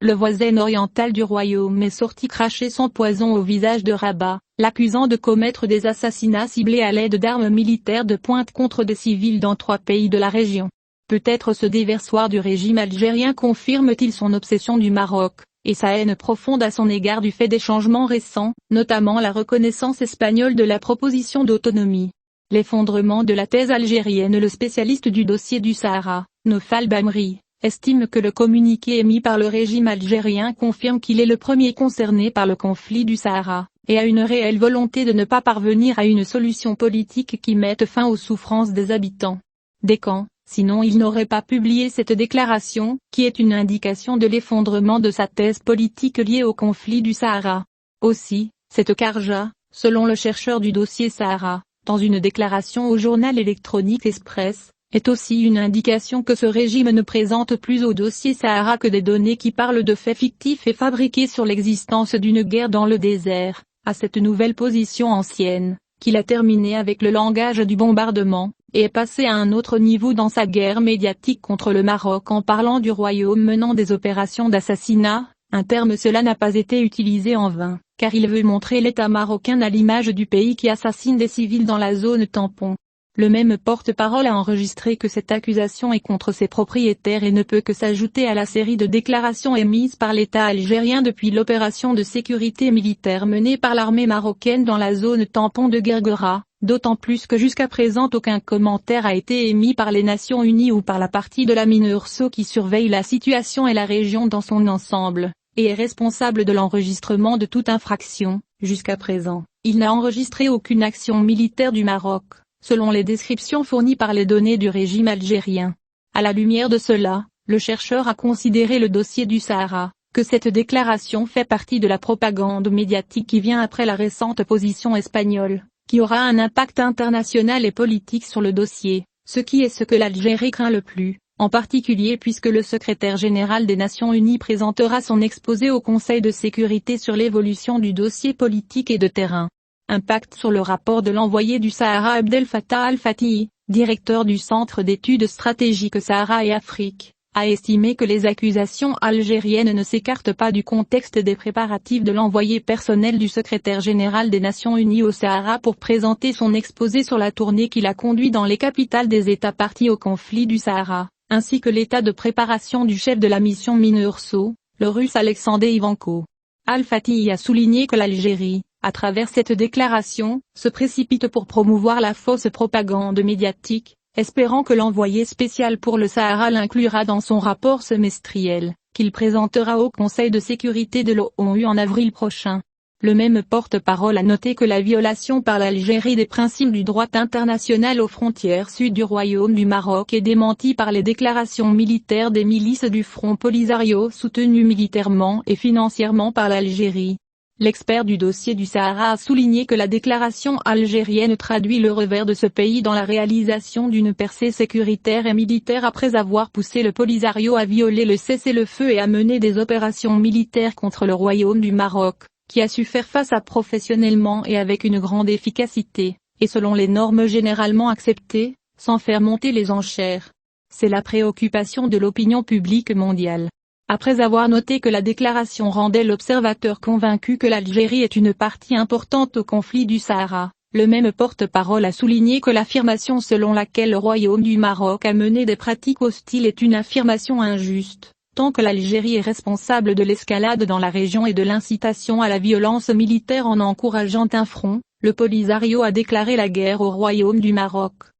le voisin oriental du royaume est sorti cracher son poison au visage de Rabat, l'accusant de commettre des assassinats ciblés à l'aide d'armes militaires de pointe contre des civils dans 3 pays de la région. Peut-être ce déversoir du régime algérien confirme-t-il son obsession du Maroc, et sa haine profonde à son égard du fait des changements récents, notamment la reconnaissance espagnole de la proposition d'autonomie. L'effondrement de la thèse algérienne. Le spécialiste du dossier du Sahara, Nofal Bamri, estime que le communiqué émis par le régime algérien confirme qu'il est le premier concerné par le conflit du Sahara, et a une réelle volonté de ne pas parvenir à une solution politique qui mette fin aux souffrances des habitants des camps, sinon il n'aurait pas publié cette déclaration, qui est une indication de l'effondrement de sa thèse politique liée au conflit du Sahara. Aussi, cette Karja, selon le chercheur du dossier Sahara, dans une déclaration au journal électronique Express, est aussi une indication que ce régime ne présente plus au dossier Sahara que des données qui parlent de faits fictifs et fabriqués sur l'existence d'une guerre dans le désert, à cette nouvelle position ancienne, qu'il a terminée avec le langage du bombardement, et est passé à un autre niveau dans sa guerre médiatique contre le Maroc en parlant du royaume menant des opérations d'assassinat, un terme cela n'a pas été utilisé en vain, car il veut montrer l'État marocain à l'image du pays qui assassine des civils dans la zone tampon. Le même porte-parole a enregistré que cette accusation est contre ses propriétaires et ne peut que s'ajouter à la série de déclarations émises par l'État algérien depuis l'opération de sécurité militaire menée par l'armée marocaine dans la zone tampon de Guerguera, d'autant plus que jusqu'à présent aucun commentaire a été émis par les Nations Unies ou par la partie de la MINURSO qui surveille la situation et la région dans son ensemble, et est responsable de l'enregistrement de toute infraction. Jusqu'à présent, il n'a enregistré aucune action militaire du Maroc, selon les descriptions fournies par les données du régime algérien. À la lumière de cela, le chercheur a considéré le dossier du Sahara, que cette déclaration fait partie de la propagande médiatique qui vient après la récente position espagnole, qui aura un impact international et politique sur le dossier, ce qui est ce que l'Algérie craint le plus, en particulier puisque le secrétaire général des Nations Unies présentera son exposé au Conseil de sécurité sur l'évolution du dossier politique et de terrain. Impact sur le rapport de l'envoyé du Sahara Abdel Fattah al-Fatihi, directeur du Centre d'études stratégiques Sahara et Afrique, a estimé que les accusations algériennes ne s'écartent pas du contexte des préparatifs de l'envoyé personnel du secrétaire général des Nations Unies au Sahara pour présenter son exposé sur la tournée qu'il a conduit dans les capitales des États partis au conflit du Sahara, ainsi que l'état de préparation du chef de la mission MINURSO, le Russe Alexander Ivanko. Al-Fatihi a souligné que l'Algérie, à travers cette déclaration, se précipite pour promouvoir la fausse propagande médiatique, espérant que l'envoyé spécial pour le Sahara l'inclura dans son rapport semestriel, qu'il présentera au Conseil de sécurité de l'ONU en avril prochain. Le même porte-parole a noté que la violation par l'Algérie des principes du droit international aux frontières sud du Royaume du Maroc est démentie par les déclarations militaires des milices du Front Polisario soutenues militairement et financièrement par l'Algérie. L'expert du dossier du Sahara a souligné que la déclaration algérienne traduit le revers de ce pays dans la réalisation d'une percée sécuritaire et militaire après avoir poussé le Polisario à violer le cessez-le-feu et à mener des opérations militaires contre le Royaume du Maroc, qui a su faire face à professionnellement et avec une grande efficacité, et selon les normes généralement acceptées, sans faire monter les enchères. C'est la préoccupation de l'opinion publique mondiale. Après avoir noté que la déclaration rendait l'observateur convaincu que l'Algérie est une partie importante au conflit du Sahara, le même porte-parole a souligné que l'affirmation selon laquelle le Royaume du Maroc a mené des pratiques hostiles est une affirmation injuste, tant que l'Algérie est responsable de l'escalade dans la région et de l'incitation à la violence militaire en encourageant un front. Le Polisario a déclaré la guerre au Royaume du Maroc.